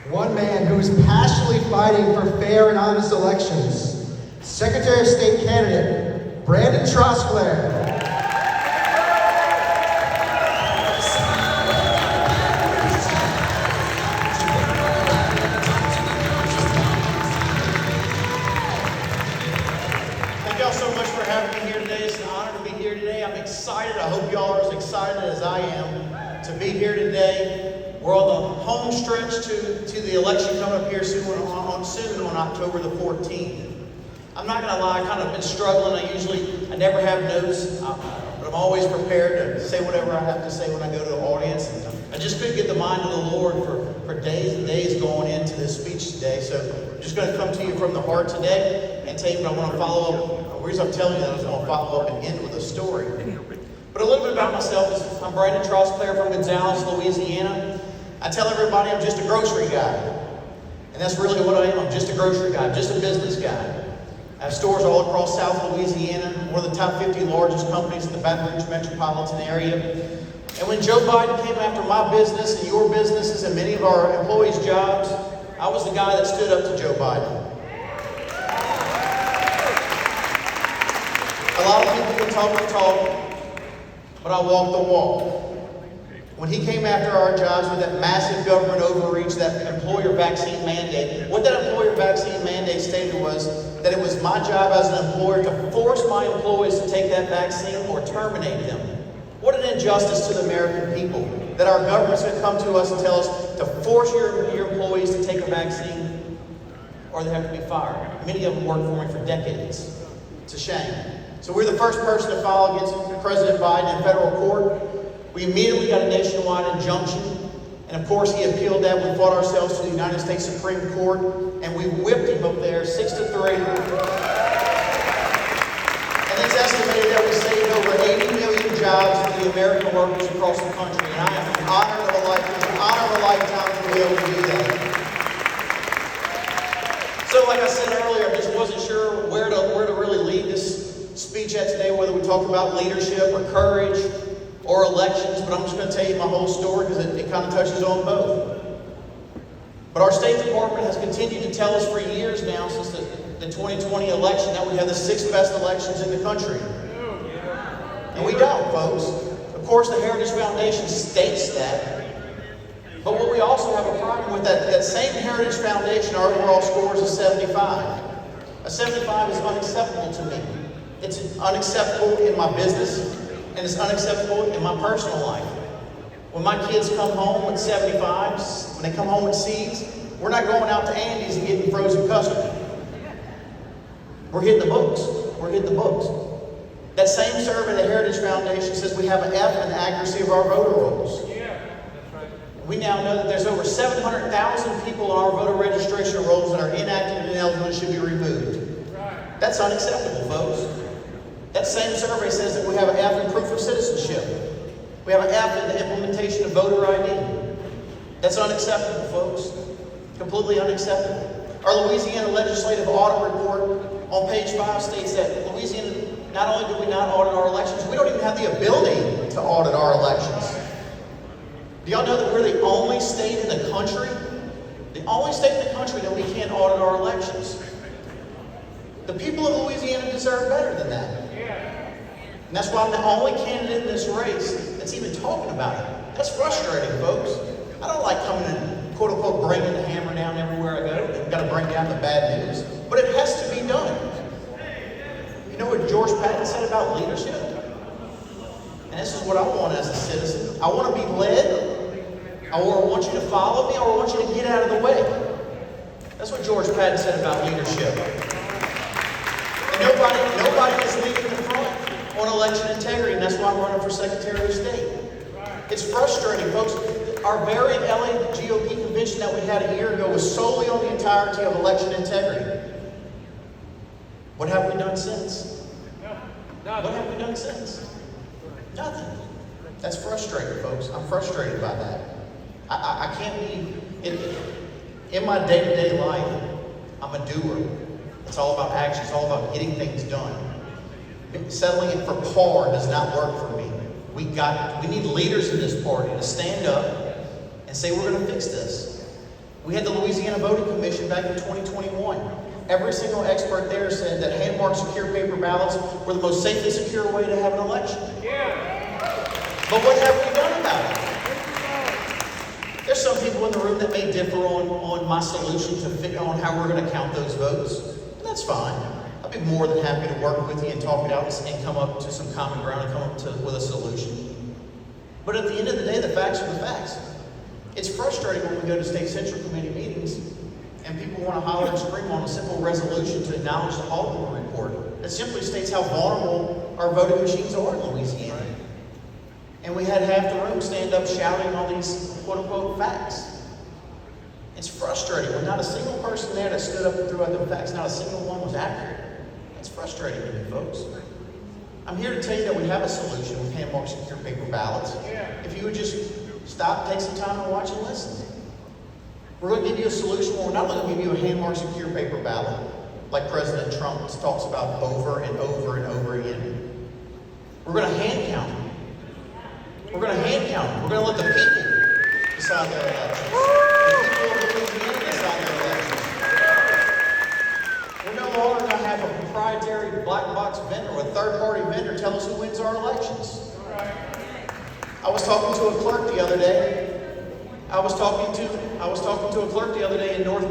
One man who is passionately fighting for fair and honest elections. Secretary of State candidate, Brandon Trosclair. Thank y'all so much for having me here today. It's an honor to be here today. I'm excited. I hope y'all are as excited as I am to be here today. We're on the home stretch to the election coming up here soon on October the 14th. I'm not going to lie, I've kind of been struggling. I never have notes, but I'm always prepared to say whatever I have to say when I go to the audience. And I just couldn't get the mind of the Lord for days and days going into this speech today. So I'm just going to come to you from the heart today and tell you what I want to follow up. The reason I'm telling you that is I want to follow up and end with a story. But a little bit about myself is I'm Brandon Trosclair from Gonzales, Louisiana. I tell everybody I'm just a grocery guy. And that's really what I am. I'm just a grocery guy, just a business guy. I have stores all across South Louisiana, one of the top 50 largest companies in the Baton Rouge metropolitan area. And when Joe Biden came after my business and your businesses and many of our employees' jobs, I was the guy that stood up to Joe Biden. A lot of people can talk the talk, but I walk the walk. When he came after our jobs with that massive government overreach, that employer vaccine mandate, what that employer vaccine mandate stated was that it was my job as an employer to force my employees to take that vaccine or terminate them. What an injustice to the American people, that our government's going to come to us and tell us to force your employees to take a vaccine or they have to be fired. Many of them worked for me for decades. It's a shame. So we're the first person to file against President Biden in federal court. We immediately got a nationwide injunction, and of course he appealed that. We fought ourselves to the United States Supreme Court, and we whipped him up there 6-3. And it's estimated that we saved over 80 million jobs for the American workers across the country, and I am an honor of a lifetime to be able to do that. So like I said earlier, I just wasn't sure where to really lead this speech at today, whether we talk about leadership or courage or elections, but I'm just going to tell you my whole story because it kind of touches on both. But our State Department has continued to tell us for years now, since the 2020 election, that we have the 6th best elections in the country. And we don't, folks. Of course, the Heritage Foundation states that. But what we also have a problem with, that same Heritage Foundation, our overall score is a 75. A 75 is unacceptable to me. It's unacceptable in my business, and it's unacceptable in my personal life. When my kids come home with 75s, when they come home with C's, we're not going out to Andy's and getting frozen custard. We're hitting the books. We're hitting the books. That same survey, the Heritage Foundation, says we have an F in the accuracy of our voter rolls. We now know that there's over 700,000 people on our voter registration rolls that are inactive and ineligible and should be removed. That's unacceptable, folks. That same survey says that we have an F in proof of citizenship. We have an F in the implementation of voter ID. That's unacceptable, folks. Completely unacceptable. Our Louisiana Legislative Audit Report on page 5 states that Louisiana, not only do we not audit our elections, we don't even have the ability to audit our elections. Do y'all know that we're the only state in the country, that we can't audit our elections? The people of Louisiana deserve better than that. And that's why I'm the only candidate in this race that's even talking about it. That's frustrating, folks. I don't like coming and, quote unquote, bringing the hammer down everywhere I go. We've got to bring down the bad news. But it has to be done. You know what George Patton said about leadership? And this is what I want as a citizen. I want to be led. I want you to follow me, or I want you to get out of the way. That's what George Patton said about leadership. And nobody is leading the front on election integrity, and that's why I'm running for Secretary of State. It's frustrating, folks. Our very LA GOP convention that we had a year ago was solely on the entirety of election integrity. What have we done since? What have we done since? Nothing. That's frustrating, folks. I'm frustrated by that. I can't be, in my day-to-day life, I'm a doer. It's all about action. It's all about getting things done. Settling it for par does not work for me. We need leaders in this party to stand up and say, we're going to fix this. We had the Louisiana Voting Commission back in 2021. Every single expert there said that hand-marked secure paper ballots were the most safe and secure way to have an election. But what have we done about it? There's some people in the room that may differ on my solution to figure on how we're going to count those votes. And that's fine. I'd be more than happy to work with you and talk it out and come up to some common ground and come up with a solution. But at the end of the day, the facts are the facts. It's frustrating when we go to state central committee meetings and people want to holler and scream on a simple resolution to acknowledge the Haldeman report that simply states how vulnerable our voting machines are in Louisiana. And we had half the room stand up shouting all these quote-unquote facts. It's frustrating when not a single person there that stood up and threw out the facts, not a single one was accurate. That's frustrating to me, folks. I'm here to tell you that we have a solution with hand-marked secure paper ballots. If you would just stop, take some time and watch and listen. We're going to give you a solution where we're not going to give you a hand-marked secure paper ballot like President Trump talks about over and over and over again. We're going to hand count. We're going to hand count. We're going to let the people decide their elections. The people of Louisiana decide their elections. We're no longer going to have a proprietary black box vendor or a third-party vendor tell us who wins our elections. I was talking to a clerk the other day. I was talking to a clerk the other day in North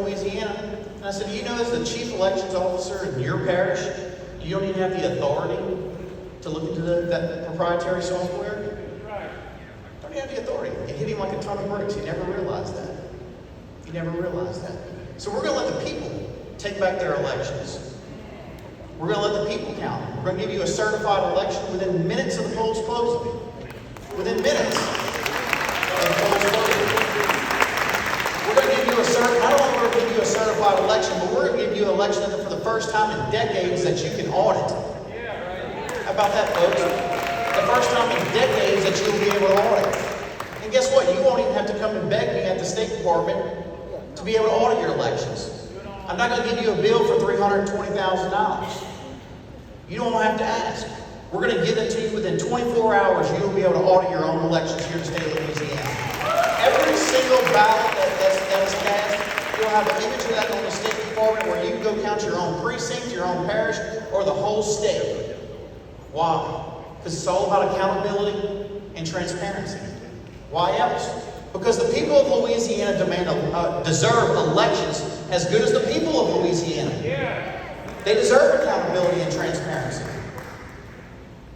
Louisiana, and I said, "You know, as the chief elections officer in your parish, you don't even have the authority to look into that proprietary software." Don't even have the authority. It hit him like a ton of bricks. He never realized that. He never realized that. So we're going to let the people take back their elections. We're going to let the people count. We're going to give you a certified election within minutes of the polls closing. Within minutes of the polls closing. We're going to give you not only we're going to give you a certified election, but we're going to give you an election for the first time in decades that you can audit. How about that, folks? The first time in decades that you'll be able to audit. And guess what? You won't even have to come and beg me at the State Department to be able to audit your elections. I'm not going to give you a bill for $320,000. You don't have to ask. We're going to give it to you within 24 hours. You'll be able to audit your own elections here in the state of Louisiana. Every single ballot that is cast, you'll have an image of that on the State Department where you can go count your own precinct, your own parish, or the whole state. Why? Because it's all about accountability and transparency. Why else? Because the people of Louisiana deserve elections as good as the people of Louisiana. They deserve accountability and transparency.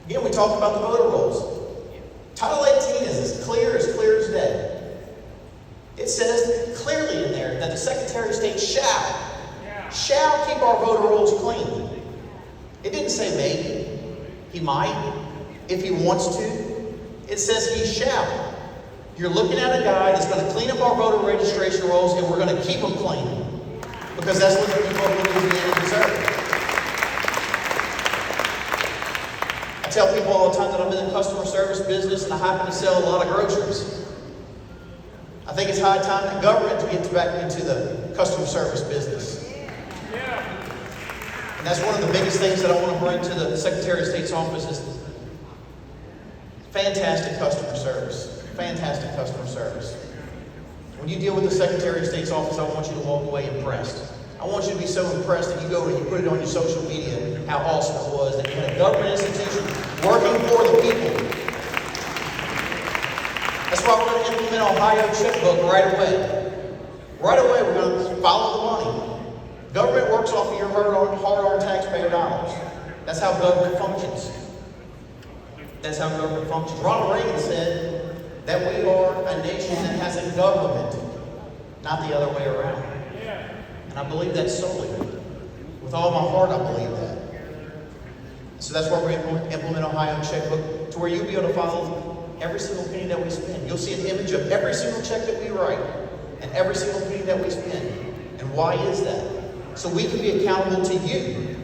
Again, we talked about the voter rolls. Title 18 is as clear as day. It says clearly in there that the Secretary of State shall keep our voter rolls clean. It didn't say maybe. He might, if he wants to. It says he shall. You're looking at a guy that's going to clean up our voter registration rolls, and we're going to keep them clean. Because that's what the people of Louisiana deserve. I tell people all the time that I'm in the customer service business and I happen to sell a lot of groceries. I think it's high time that government to get back into the customer service business. And that's one of the biggest things that I want to bring to the Secretary of State's office is fantastic customer service. Fantastic customer service. When you deal with the Secretary of State's office, I want you to walk away impressed. I want you to be so impressed that you go and you put it on your social media how awesome it was, that you had a government institution working for the people. That's why we're going to implement Ohio checkbook right away. Right away, we're going to follow the money. Government works off of your hard-earned taxpayer dollars. That's how government functions. That's how government functions. Ronald Reagan said that we are a nation that has a government, not the other way around. And I believe that solely. With all my heart, I believe that. So that's why we're going to implement Ohio checkbook to where you'll be able to follow every single penny that we spend. You'll see an image of every single check that we write and every single penny that we spend. And why is that? So we can be accountable to you,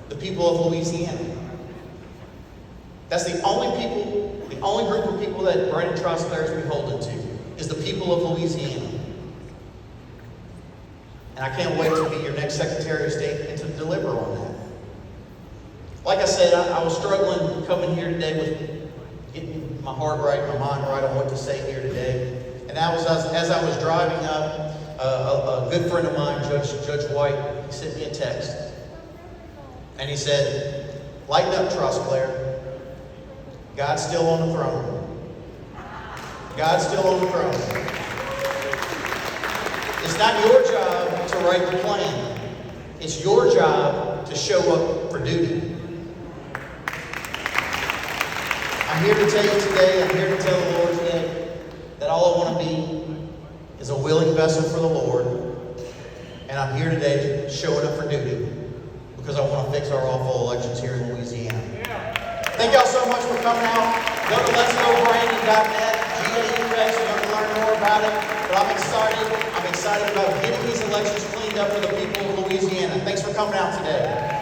the people of Louisiana. That's the only group of people that Brandon Trosclair is beholden to, is the people of Louisiana. And I can't wait to be your next Secretary of State and to deliver on that. Like I said, I was struggling coming here today with getting my heart right, my mind right on what to say here today. And And that was as I was driving up, a good friend of mine, Judge White, he sent me a text. And he said, lighten up, Trosclair. God's still on the throne. God's still on the throne. It's not your job to write the plan. It's your job to show up for duty. I'm here to tell you today, I'm here to tell the Lord today, that all I want to be is a willing vessel for the Lord. And I'm here today showing up for duty because I want to fix our awful elections here in Louisiana. Thank y'all so much for coming out. Go to letsgobrandon.net, GAUX, you're going to learn more about it. But I'm excited about getting these elections cleaned up for the people of Louisiana. Thanks for coming out today.